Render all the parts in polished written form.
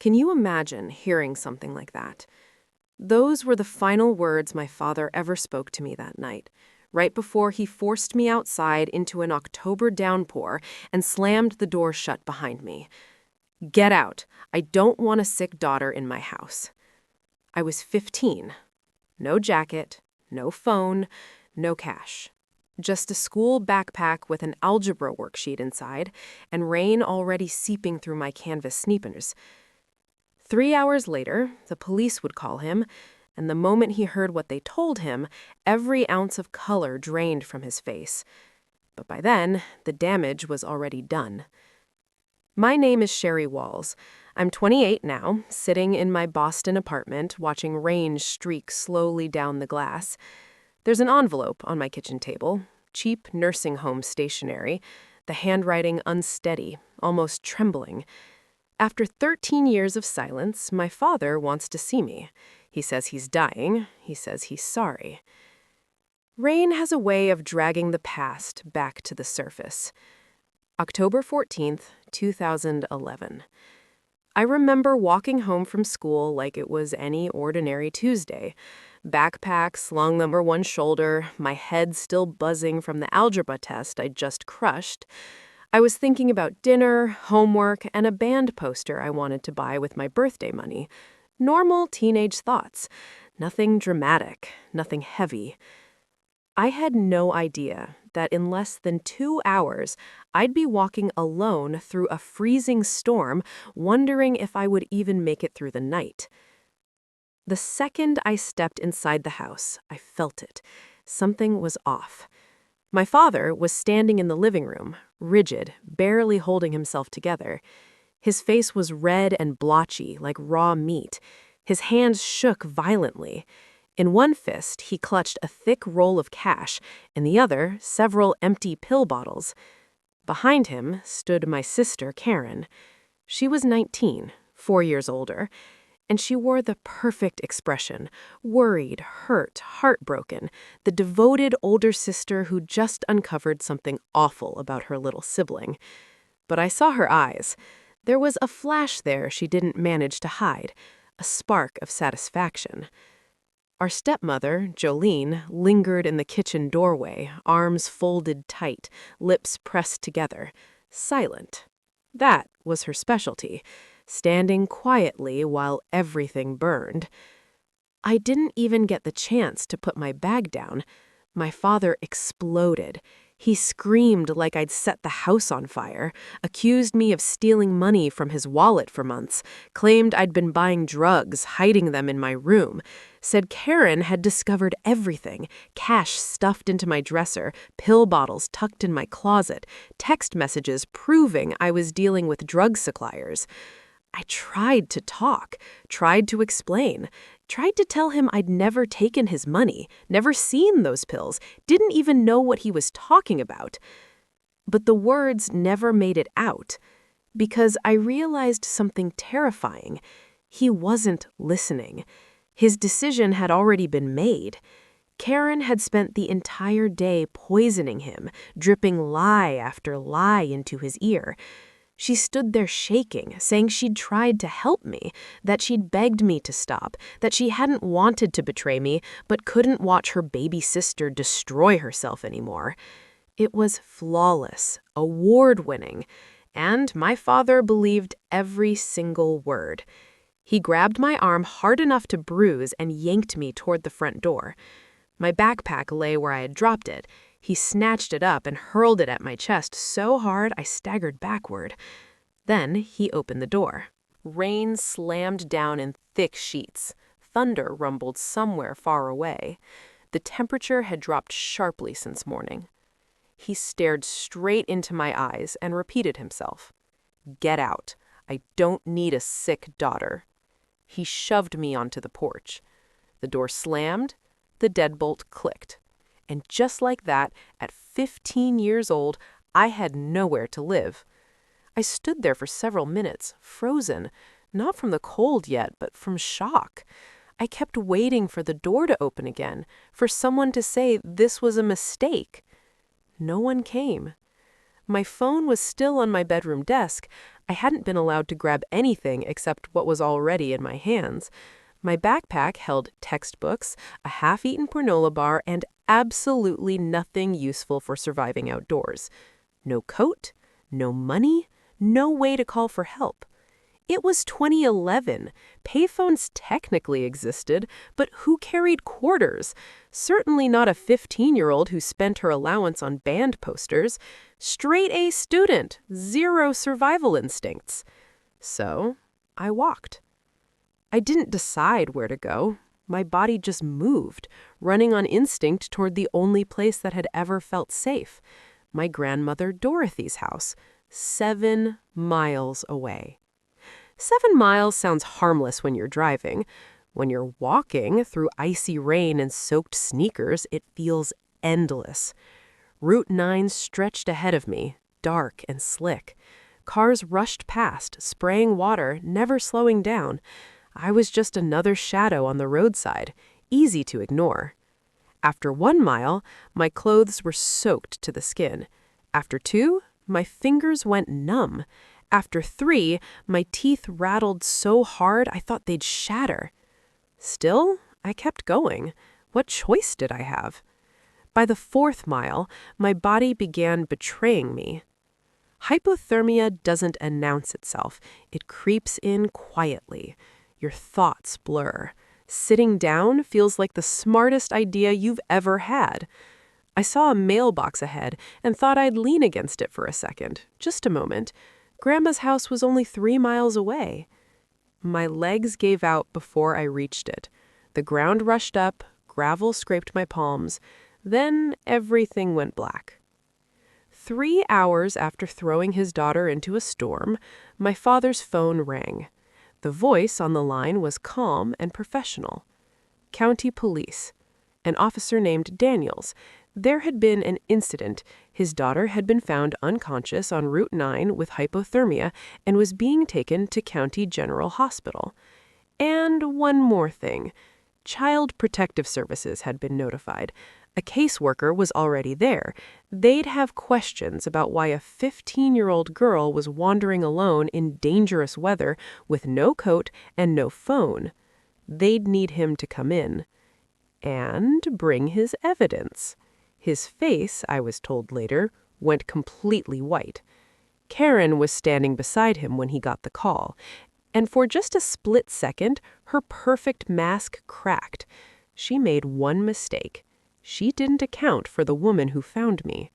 Can you imagine hearing something like that? Those were the final words my father ever spoke to me that night, right before he forced me outside into an October downpour and slammed the door shut behind me. Get out. I don't want a sick daughter in my house. I was 15. No jacket, no phone, no cash. Just a school backpack with an algebra worksheet inside and rain already seeping through my canvas sneakers. 3 hours later, the police would call him, and the moment he heard what they told him, every ounce of color drained from his face. But by then, the damage was already done. My name is Sherry Walls. I'm 28 now, sitting in my Boston apartment, watching rain streak slowly down the glass. There's an envelope on my kitchen table, cheap nursing home stationery, the handwriting unsteady, almost trembling. After 13 years of silence, my father wants to see me. He says he's dying. He says he's sorry. Rain has a way of dragging the past back to the surface. October 14th, 2011. I remember walking home from school like it was any ordinary Tuesday. Backpack slung over one shoulder, my head still buzzing from the algebra test I'd just crushed. I was thinking about dinner, homework, and a band poster I wanted to buy with my birthday money. Normal teenage thoughts. Nothing dramatic, nothing heavy. I had no idea that in less than 2 hours, I'd be walking alone through a freezing storm, wondering if I would even make it through the night. The second I stepped inside the house, I felt it. Something was off. My father was standing in the living room, rigid, barely holding himself together. His face was red and blotchy, like raw meat. His hands shook violently. In one fist, he clutched a thick roll of cash, in the other, several empty pill bottles. Behind him stood my sister, Karen. She was 19, 4 years older, and she wore the perfect expression, worried, hurt, heartbroken, the devoted older sister who just uncovered something awful about her little sibling. But I saw her eyes. There was a flash there she didn't manage to hide, a spark of satisfaction. Our stepmother, Jolene, lingered in the kitchen doorway, arms folded tight, lips pressed together, silent. That was her specialty, standing quietly while everything burned. I didn't even get the chance to put my bag down. My father exploded. He screamed like I'd set the house on fire, accused me of stealing money from his wallet for months, claimed I'd been buying drugs, hiding them in my room, said Karen had discovered everything, cash stuffed into my dresser, pill bottles tucked in my closet, text messages proving I was dealing with drug suppliers. I tried to talk, tried to explain, tried to tell him I'd never taken his money, never seen those pills, didn't even know what he was talking about. But the words never made it out, because I realized something terrifying. He wasn't listening. His decision had already been made. Karen had spent the entire day poisoning him, dripping lie after lie into his ear. She stood there shaking, saying she'd tried to help me, that she'd begged me to stop, that she hadn't wanted to betray me, but couldn't watch her baby sister destroy herself anymore. It was flawless, award-winning, and my father believed every single word. He grabbed my arm hard enough to bruise and yanked me toward the front door. My backpack lay where I had dropped it. He snatched it up and hurled it at my chest so hard I staggered backward. Then he opened the door. Rain slammed down in thick sheets. Thunder rumbled somewhere far away. The temperature had dropped sharply since morning. He stared straight into my eyes and repeated himself. "Get out. I don't need a sick daughter." He shoved me onto the porch. The door slammed. The deadbolt clicked. And just like that, at 15 years old, I had nowhere to live. I stood there for several minutes, frozen, not from the cold yet, but from shock. I kept waiting for the door to open again, for someone to say this was a mistake. No one came. My phone was still on my bedroom desk. I hadn't been allowed to grab anything except what was already in my hands. My backpack held textbooks, a half-eaten granola bar, and absolutely nothing useful for surviving outdoors. No coat, no money, no way to call for help. It was 2011. Payphones technically existed, but who carried quarters? Certainly not a 15-year-old who spent her allowance on band posters. Straight A student, zero survival instincts. So, I walked. I didn't decide where to go. My body just moved, running on instinct toward the only place that had ever felt safe. My grandmother Dorothy's house, 7 miles away. 7 miles sounds harmless when you're driving. When you're walking through icy rain and soaked sneakers, it feels endless. Route 9 stretched ahead of me, dark and slick. Cars rushed past, spraying water, never slowing down. I was just another shadow on the roadside, easy to ignore. After 1 mile, my clothes were soaked to the skin. After 2, my fingers went numb. After 3, my teeth rattled so hard I thought they'd shatter. Still, I kept going. What choice did I have? By the 4th mile, my body began betraying me. Hypothermia doesn't announce itself. It creeps in quietly. Your thoughts blur. Sitting down feels like the smartest idea you've ever had. I saw a mailbox ahead and thought I'd lean against it for a second, just a moment. Grandma's house was only 3 miles away. My legs gave out before I reached it. The ground rushed up, gravel scraped my palms. Then everything went black. 3 hours after throwing his daughter into a storm, my father's phone rang. The voice on the line was calm and professional. County Police. An officer named Daniels. There had been an incident. His daughter had been found unconscious on Route 9 with hypothermia and was being taken to County General Hospital. And one more thing. Child Protective Services had been notified. A caseworker was already there. They'd have questions about why a 15-year-old girl was wandering alone in dangerous weather with no coat and no phone. They'd need him to come in and bring his evidence. His face, I was told later, went completely white. Karen was standing beside him when he got the call, and for just a split second, her perfect mask cracked. She made one mistake. She didn't account for the woman who found me.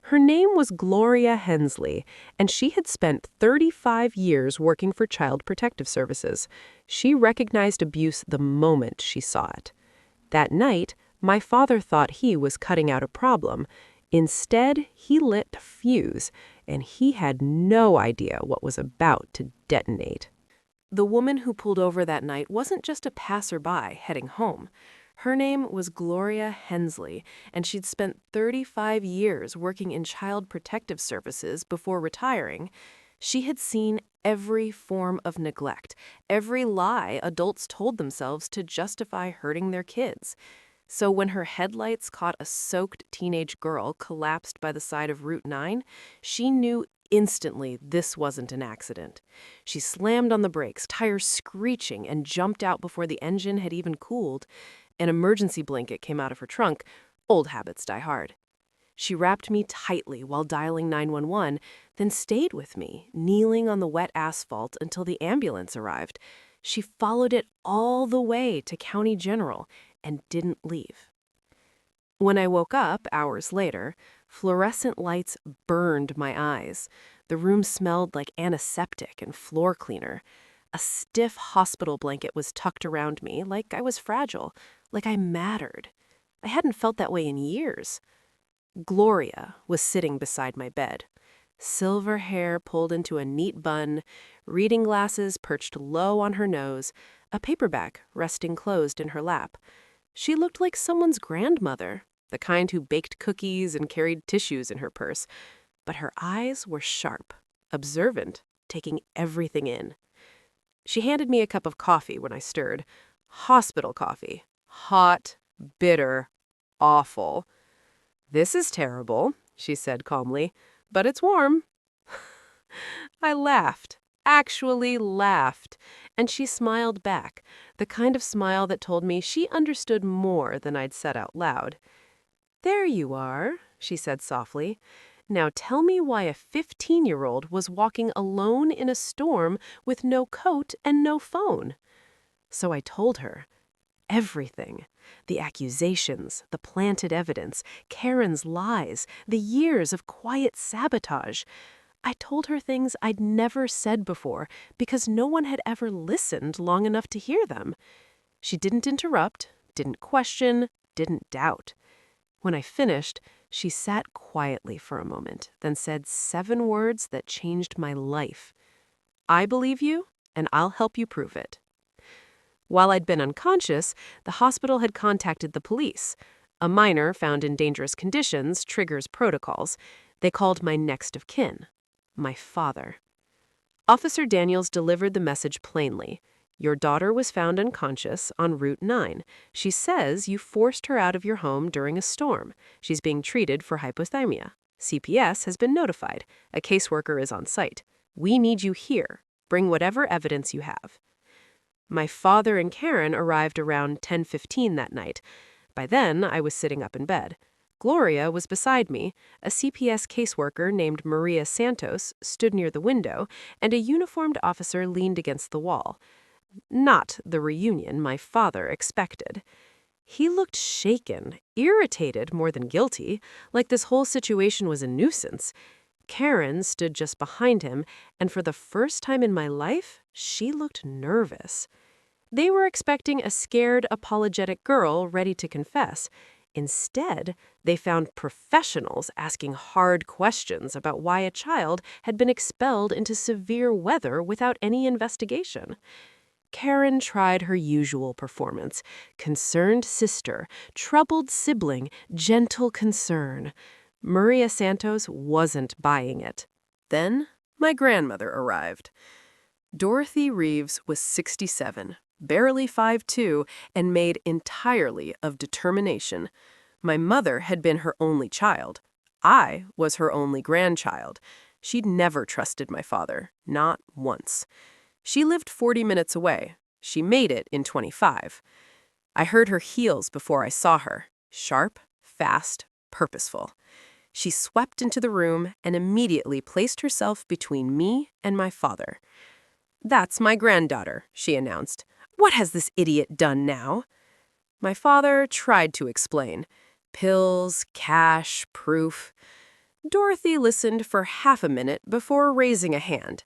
Her name was Gloria Hensley, and she had spent 35 years working for Child Protective Services. She recognized abuse the moment she saw it. That night, my father thought he was cutting out a problem. Instead, he lit a fuse, and he had no idea what was about to detonate. The woman who pulled over that night wasn't just a passerby heading home. Her name was Gloria Hensley, and she'd spent 35 years working in Child Protective Services before retiring. She had seen every form of neglect, every lie adults told themselves to justify hurting their kids. So when her headlights caught a soaked teenage girl collapsed by the side of Route 9, she knew instantly this wasn't an accident. She slammed on the brakes, tires screeching, and jumped out before the engine had even cooled. An emergency blanket came out of her trunk. Old habits die hard. She wrapped me tightly while dialing 911, then stayed with me, kneeling on the wet asphalt until the ambulance arrived. She followed it all the way to County General and didn't leave. When I woke up hours later, fluorescent lights burned my eyes. The room smelled like antiseptic and floor cleaner. A stiff hospital blanket was tucked around me like I was fragile, like I mattered. I hadn't felt that way in years. Gloria was sitting beside my bed. Silver hair pulled into a neat bun, reading glasses perched low on her nose, a paperback resting closed in her lap. She looked like someone's grandmother, the kind who baked cookies and carried tissues in her purse. But her eyes were sharp, observant, taking everything in. She handed me a cup of coffee when I stirred. Hospital coffee. Hot, bitter, awful. "This is terrible," she said calmly, but it's warm." I laughed, actually laughed, and she smiled back, the kind of smile that told me she understood more than I'd said out loud. "There you are," she said softly. "Now tell me why a 15-year-old was walking alone in a storm with no coat and no phone." So I told her. Everything. The accusations, the planted evidence, Karen's lies, the years of quiet sabotage. I told her things I'd never said before because no one had ever listened long enough to hear them. She didn't interrupt, didn't question, didn't doubt. When I finished, she sat quietly for a moment, then said 7 words that changed my life. "I believe you, and I'll help you prove it." While I'd been unconscious, the hospital had contacted the police. A minor found in dangerous conditions triggers protocols. They called my next of kin, my father. Officer Daniels delivered the message plainly. "Your daughter was found unconscious on Route 9. She says you forced her out of your home during a storm. She's being treated for hypothermia. CPS has been notified. A caseworker is on site. We need you here. Bring whatever evidence you have." My father and Karen arrived around 10:15 that night. By then, I was sitting up in bed. Gloria was beside me. A CPS caseworker named Maria Santos stood near the window, and a uniformed officer leaned against the wall. Not the reunion my father expected. He looked shaken, irritated more than guilty, like this whole situation was a nuisance. Karen stood just behind him, and for the first time in my life, she looked nervous. They were expecting a scared, apologetic girl ready to confess. Instead, they found professionals asking hard questions about why a child had been expelled into severe weather without any investigation. Karen tried her usual performance. Concerned sister, troubled sibling, gentle concern. Maria Santos wasn't buying it. Then, my grandmother arrived. Dorothy Reeves was 67, barely 5'2", and made entirely of determination. My mother had been her only child. I was her only grandchild. She'd never trusted my father, not once. She lived 40 minutes away. She made it in 25. I heard her heels before I saw her. Sharp, fast, purposeful. She swept into the room and immediately placed herself between me and my father. "That's my granddaughter," she announced. "What has this idiot done now?" My father tried to explain. Pills, cash, proof. Dorothy listened for half a minute before raising a hand.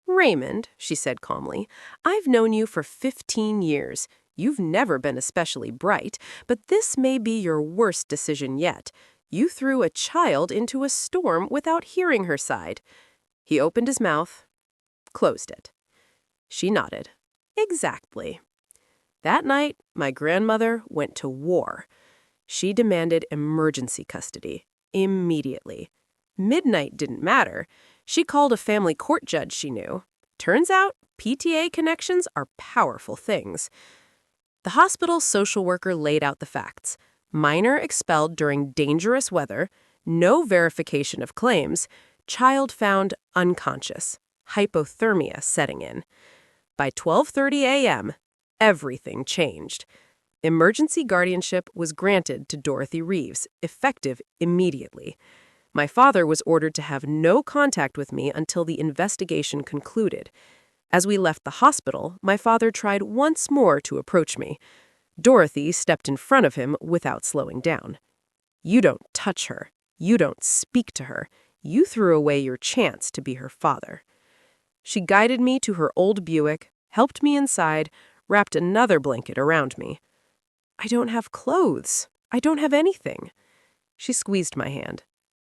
"Raymond," she said calmly, "I've known you for 15 years. You've never been especially bright, but this may be your worst decision yet. You threw a child into a storm without hearing her side." He opened his mouth, closed it. She nodded. "Exactly." That night, my grandmother went to war. She demanded emergency custody, immediately. Midnight didn't matter. She called a family court judge she knew. Turns out, PTA connections are powerful things. The hospital social worker laid out the facts. Minor expelled during dangerous weather, no verification of claims, child found unconscious, hypothermia setting in. By 12:30 a.m., everything changed. Emergency guardianship was granted to Dorothy Reeves, effective immediately. My father was ordered to have no contact with me until the investigation concluded. As we left the hospital, my father tried once more to approach me. Dorothy stepped in front of him without slowing down. "You don't touch her. You don't speak to her. You threw away your chance to be her father." She guided me to her old Buick, helped me inside, wrapped another blanket around me. "I don't have clothes. I don't have anything." She squeezed my hand.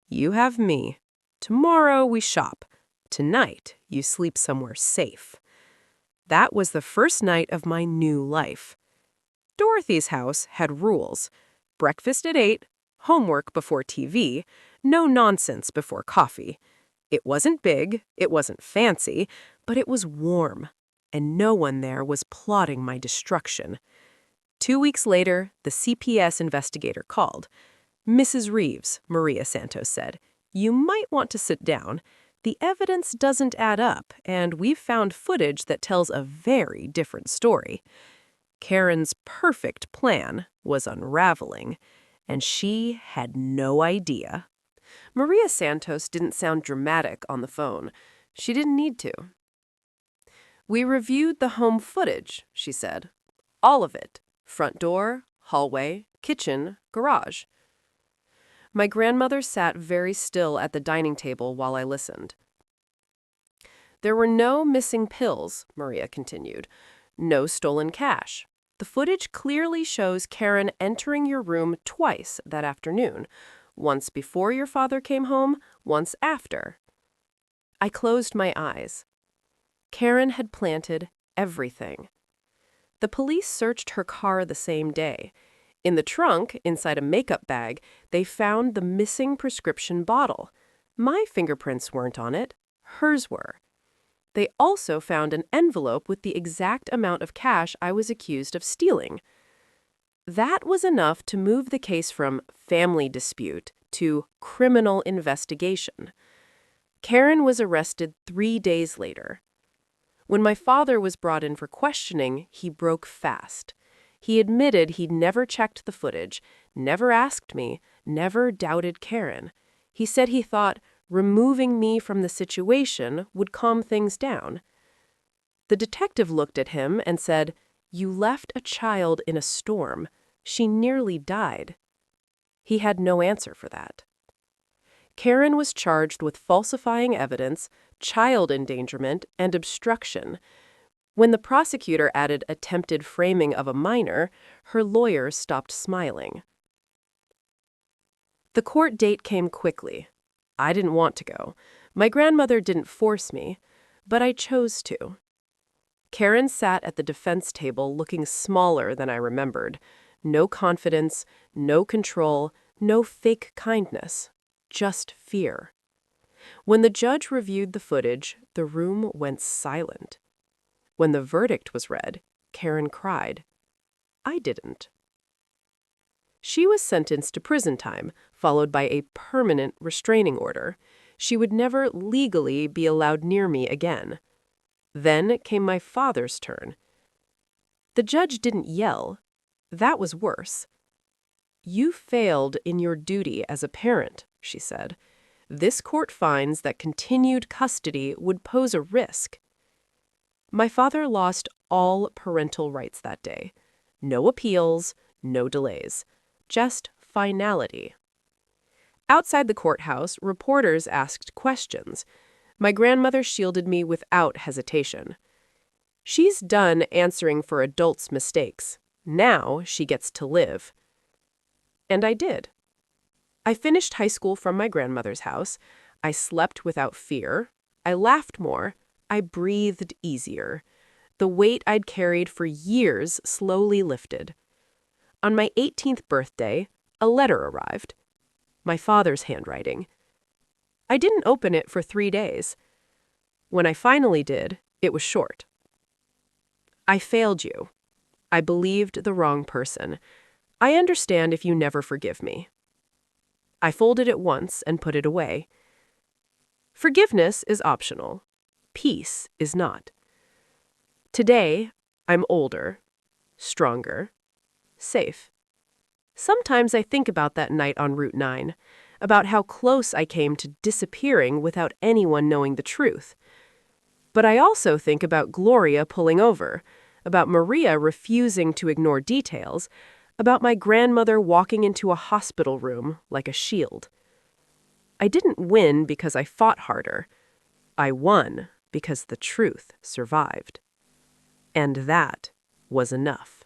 "You have me. Tomorrow we shop. Tonight you sleep somewhere safe." That was the first night of my new life. Dorothy's house had rules. Breakfast at 8, homework before TV, no nonsense before coffee. It wasn't big, it wasn't fancy, but it was warm, and no one there was plotting my destruction. 2 weeks later, the CPS investigator called. "Mrs. Reeves," Maria Santos said, You might want to sit down. The evidence doesn't add up, and we've found footage that tells a very different story. Karen's perfect plan was unraveling, and she had no idea. Maria Santos didn't sound dramatic on the phone. She didn't need to. "We reviewed the home footage," she said. "All of it. Front door, hallway, kitchen, garage." My grandmother sat very still at the dining table while I listened. "There were no missing pills," Maria continued. "No stolen cash. The footage clearly shows Karen entering your room twice that afternoon. Once before your father came home, once after." I closed my eyes. Karen had planted everything. The police searched her car the same day. In the trunk, inside a makeup bag, they found the missing prescription bottle. My fingerprints weren't on it. Hers were. They also found an envelope with the exact amount of cash I was accused of stealing. That was enough to move the case from family dispute to criminal investigation. Karen was arrested 3 days later. When my father was brought in for questioning, he broke fast. He admitted he'd never checked the footage, never asked me, never doubted Karen. He said he thought removing me from the situation would calm things down. The detective looked at him and said, "You left a child in a storm. She nearly died." He had no answer for that. Karen was charged with falsifying evidence, child endangerment, and obstruction. When the prosecutor added attempted framing of a minor, her lawyers stopped smiling. The court date came quickly. I didn't want to go. My grandmother didn't force me, but I chose to. Karen sat at the defense table looking smaller than I remembered. No confidence, no control, no fake kindness, just fear. When the judge reviewed the footage, the room went silent. When the verdict was read, Karen cried. I didn't. She was sentenced to prison time, followed by a permanent restraining order. She would never legally be allowed near me again. Then came my father's turn. The judge didn't yell. That was worse. "You failed in your duty as a parent," she said. "This court finds that continued custody would pose a risk." My father lost all parental rights that day. No appeals, no delays. Just finality. Outside the courthouse, reporters asked questions. My grandmother shielded me without hesitation. "She's done answering for adults' mistakes. Now she gets to live." And I did. I finished high school from my grandmother's house. I slept without fear. I laughed more. I breathed easier. The weight I'd carried for years slowly lifted. On my 18th birthday, a letter arrived. My father's handwriting. I didn't open it for 3 days. When I finally did, it was short. "I failed you. I believed the wrong person. I understand if you never forgive me." I folded it once and put it away. Forgiveness is optional. Peace is not. Today, I'm older, stronger, safe. Sometimes I think about that night on Route 9, about how close I came to disappearing without anyone knowing the truth. But I also think about Gloria pulling over, about Maria refusing to ignore details, about my grandmother walking into a hospital room like a shield. I didn't win because I fought harder. I won because the truth survived. And that was enough.